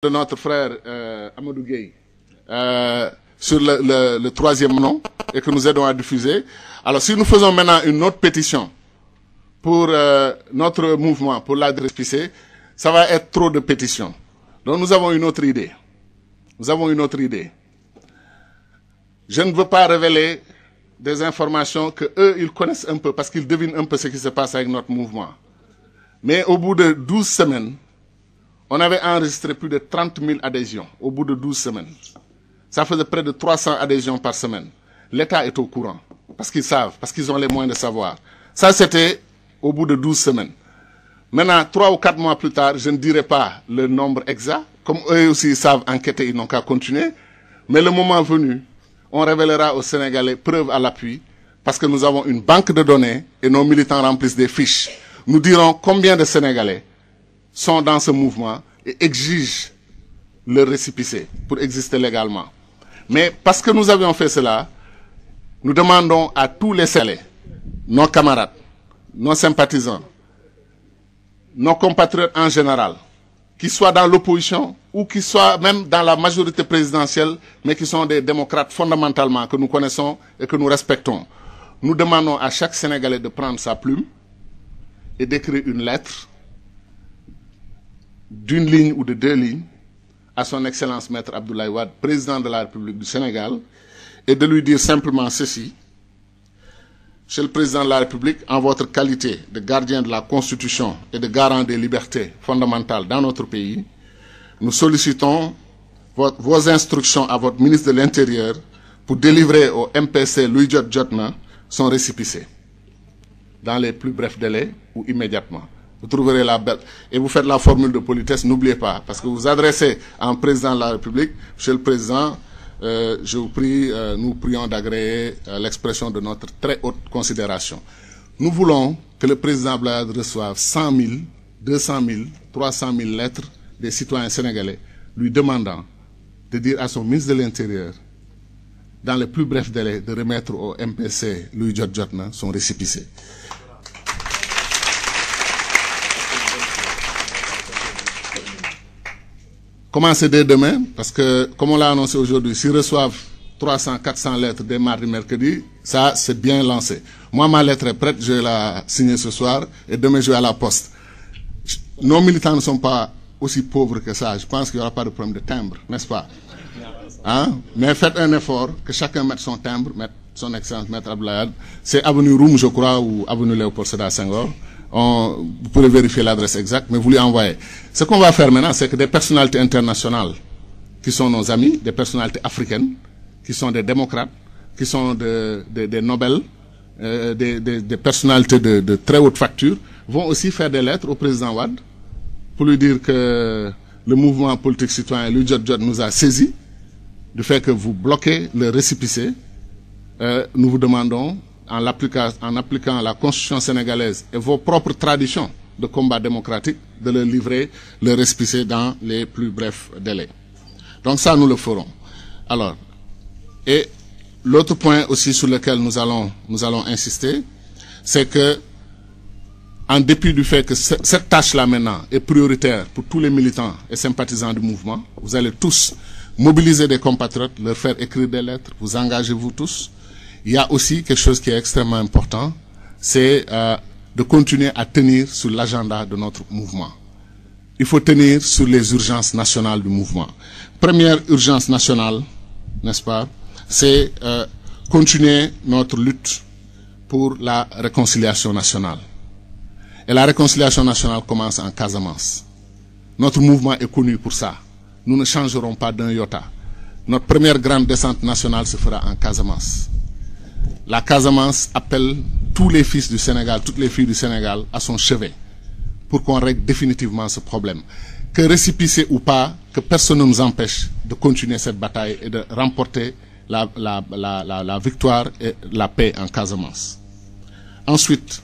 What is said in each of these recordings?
de notre frère Amadou Gueye sur le troisième nom et que nous aidons à diffuser. Alors si nous faisons maintenant une autre pétition pour notre mouvement, pour la récépissé, ça va être trop de pétitions. Donc nous avons une autre idée. Nous avons une autre idée. Je ne veux pas révéler des informations que eux ils connaissent un peu parce qu'ils devinent un peu ce qui se passe avec notre mouvement. Mais au bout de 12 semaines, on avait enregistré plus de 30 000 adhésions au bout de 12 semaines. Ça faisait près de 300 adhésions par semaine. L'État est au courant, parce qu'ils savent, parce qu'ils ont les moyens de savoir. Ça, c'était au bout de 12 semaines. Maintenant, 3 ou 4 mois plus tard, je ne dirai pas le nombre exact. Comme eux aussi savent enquêter, ils n'ont qu'à continuer. Mais le moment venu, on révélera aux Sénégalais, preuve à l'appui, parce que nous avons une banque de données et nos militants remplissent des fiches. Nous dirons combien de Sénégalais sont dans ce mouvement et exigent le récépissé pour exister légalement. Mais parce que nous avions fait cela, nous demandons à tous les Sénégalais, nos camarades, nos sympathisants, nos compatriotes en général, qui soient dans l'opposition ou qui soient même dans la majorité présidentielle, mais qui sont des démocrates fondamentalement, que nous connaissons et que nous respectons. Nous demandons à chaque Sénégalais de prendre sa plume et d'écrire une lettre d'une ligne ou de 2 lignes à son Excellence Maître Abdoulaye Wade, président de la République du Sénégal, et de lui dire simplement ceci. Monsieur le Président de la République, en votre qualité de gardien de la Constitution et de garant des libertés fondamentales dans notre pays, nous sollicitons vos instructions à votre ministre de l'Intérieur pour délivrer au MPC Louis Jotna son récépissé dans les plus brefs délais ou immédiatement. Vous trouverez la belle. Et vous faites la formule de politesse, n'oubliez pas, parce que vous vous adressez à un président de la République. Monsieur le Président, je vous prie, nous prions d'agréer l'expression de notre très haute considération. Nous voulons que le président Blade reçoive 100 000, 200 000, 300 000 lettres des citoyens sénégalais lui demandant de dire à son ministre de l'Intérieur, dans les plus brefs délais, de remettre au MPC Louis Jotna son récépissé. Commencez dès demain, parce que, comme on l'a annoncé aujourd'hui, s'ils reçoivent 300, 400 lettres dès mardi, mercredi, ça, c'est bien lancé. Moi, ma lettre est prête, je vais la signer ce soir, et demain, je vais à la poste. Nos militants ne sont pas aussi pauvres que ça. Je pense qu'il n'y aura pas de problème de timbre, n'est-ce pas? Hein? Mais faites un effort, que chacun mette son timbre, mette son Excellence Maître Abdoulaye. C'est avenue Roum, je crois, ou avenue Léopold Sédar Senghor. Vous pourrez vérifier l'adresse exacte, mais vous lui envoyez. Ce qu'on va faire maintenant, c'est que des personnalités internationales qui sont nos amis, des personnalités africaines, qui sont des démocrates, qui sont des Nobel, des personnalités de très haute facture, vont aussi faire des lettres au président Wade pour lui dire que le mouvement politique citoyen Louis Jotna nous a saisis du fait que vous bloquez le récépissé. Nous vous demandons, en appliquant la Constitution sénégalaise et vos propres traditions de combat démocratique, de le livrer, le récépissé dans les plus brefs délais. Donc ça, nous le ferons. Alors, et l'autre point aussi sur lequel nous allons insister, c'est que, en dépit du fait que cette tâche-là maintenant est prioritaire pour tous les militants et sympathisants du mouvement, vous allez tous mobiliser des compatriotes, leur faire écrire des lettres, vous engagez-vous tous. Il y a aussi quelque chose qui est extrêmement important, c'est de continuer à tenir sur l'agenda de notre mouvement. Il faut tenir sur les urgences nationales du mouvement. Première urgence nationale, n'est-ce pas, c'est continuer notre lutte pour la réconciliation nationale. Et la réconciliation nationale commence en Casamance. Notre mouvement est connu pour ça. Nous ne changerons pas d'un iota. Notre première grande descente nationale se fera en Casamance. La Casamance appelle tous les fils du Sénégal, toutes les filles du Sénégal à son chevet pour qu'on règle définitivement ce problème. Que récépissé ou pas, que personne ne nous empêche de continuer cette bataille et de remporter la victoire et la paix en Casamance. Ensuite,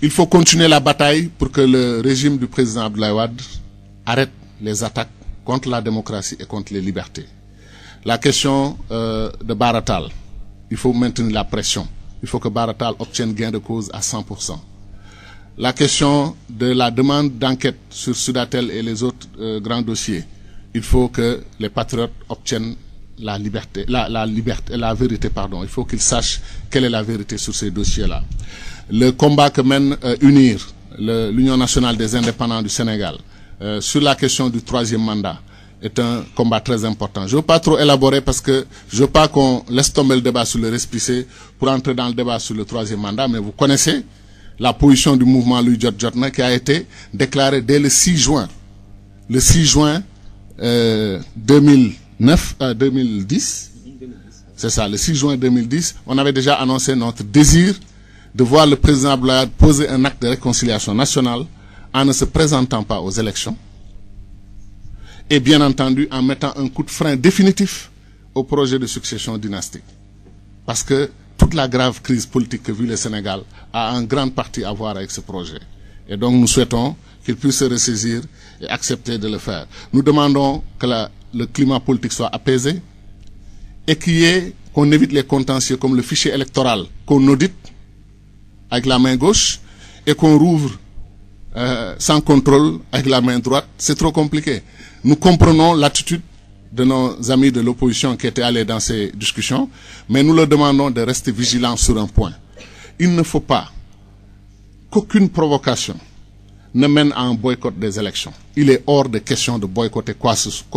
il faut continuer la bataille pour que le régime du président Abdoulaye Wade arrête les attaques contre la démocratie et contre les libertés. La question de Baratal, il faut maintenir la pression. Il faut que Baratal obtienne gain de cause à 100%. la question de la demande d'enquête sur Sudatel et les autres grands dossiers, il faut que les patriotes obtiennent la vérité, pardon. Il faut qu'ils sachent quelle est la vérité sur ces dossiers-là. Le combat que mène UNIR, l'Union nationale des indépendants du Sénégal, sur la question du 3e mandat, est un combat très important. Je ne veux pas trop élaborer parce que je ne veux pas qu'on laisse tomber le débat sur le récépissé pour entrer dans le débat sur le 3e mandat, mais vous connaissez la position du mouvement Louis Jotna qui a été déclarée dès le 6 juin. Le 6 juin 2010, c'est ça, le 6 juin 2010, on avait déjà annoncé notre désir de voir le président Abdoulaye poser un acte de réconciliation nationale en ne se présentant pas aux élections et bien entendu en mettant un coup de frein définitif au projet de succession dynastique. Parce que toute la grave crise politique que vit le Sénégal a en grande partie à voir avec ce projet. Et donc nous souhaitons qu'il puisse se ressaisir et accepter de le faire. Nous demandons que le climat politique soit apaisé et qu'on évite les contentieux comme le fichier électoral qu'on audite avec la main gauche et qu'on rouvre sans contrôle avec la main droite. C'est trop compliqué. Nous comprenons l'attitude de nos amis de l'opposition qui étaient allés dans ces discussions, mais nous leur demandons de rester vigilants sur un point. Il ne faut pas qu'aucune provocation ne mène à un boycott des élections. Il est hors de question de boycotter quoi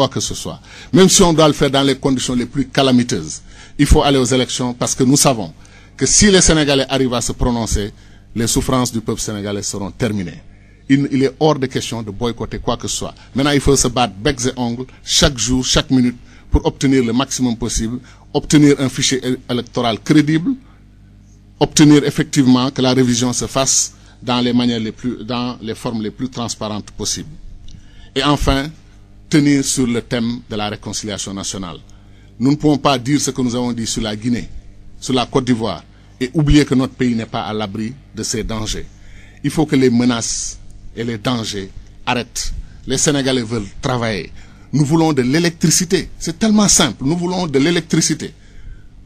que ce soit. Même si on doit le faire dans les conditions les plus calamiteuses, il faut aller aux élections parce que nous savons que si les Sénégalais arrivent à se prononcer, les souffrances du peuple sénégalais seront terminées. Il est hors de question de boycotter quoi que ce soit. Maintenant, il faut se battre becs et ongles, chaque jour, chaque minute, pour obtenir le maximum possible, obtenir un fichier électoral crédible, obtenir effectivement que la révision se fasse dans les formes les plus transparentes possibles. Et enfin, tenir sur le thème de la réconciliation nationale. Nous ne pouvons pas dire ce que nous avons dit sur la Guinée, sur la Côte d'Ivoire, et oublier que notre pays n'est pas à l'abri de ces dangers. Il faut que les menaces et les dangers arrêtent. Les Sénégalais veulent travailler. Nous voulons de l'électricité. C'est tellement simple. Nous voulons de l'électricité.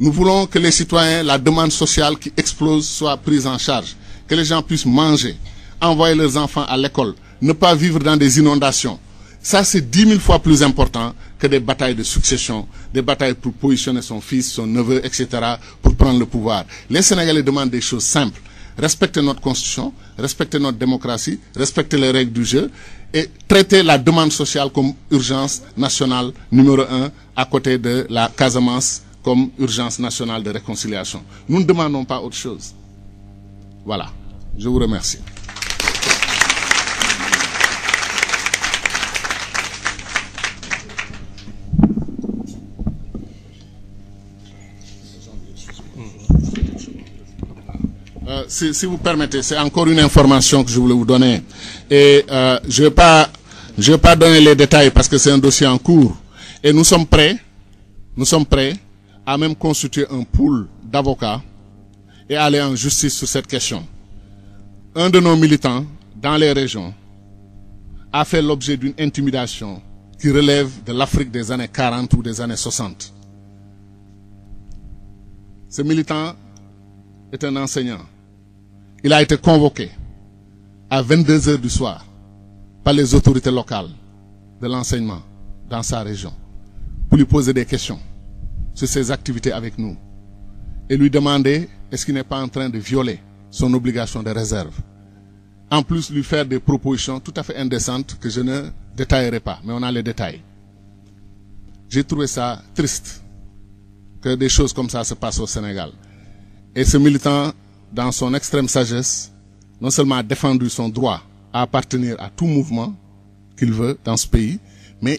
Nous voulons que les citoyens, la demande sociale qui explose soit prise en charge. Que les gens puissent manger, envoyer leurs enfants à l'école, ne pas vivre dans des inondations. Ça, c'est 10 000 fois plus important que des batailles de succession, des batailles pour positionner son fils, son neveu, etc., pour prendre le pouvoir. Les Sénégalais demandent des choses simples. Respecter notre constitution, respecter notre démocratie, respecter les règles du jeu et traiter la demande sociale comme urgence nationale numéro 1 à côté de la Casamance comme urgence nationale de réconciliation. Nous ne demandons pas autre chose. Voilà. Je vous remercie. Si vous permettez, c'est encore une information que je voulais vous donner. Et je vais pas donner les détails parce que c'est un dossier en cours. Et nous sommes prêts à même constituer un pool d'avocats et aller en justice sur cette question. Un de nos militants dans les régions a fait l'objet d'une intimidation qui relève de l'Afrique des années 40 ou des années 60. Ce militant est un enseignant. Il a été convoqué à 22 heures du soir par les autorités locales de l'enseignement dans sa région pour lui poser des questions sur ses activités avec nous et lui demander est-ce qu'il n'est pas en train de violer son obligation de réserve. En plus, lui faire des propositions tout à fait indécentes que je ne détaillerai pas, mais on a les détails. J'ai trouvé ça triste que des choses comme ça se passent au Sénégal. Et ce militant, dans son extrême sagesse, non seulement a défendu son droit à appartenir à tout mouvement qu'il veut dans ce pays, mais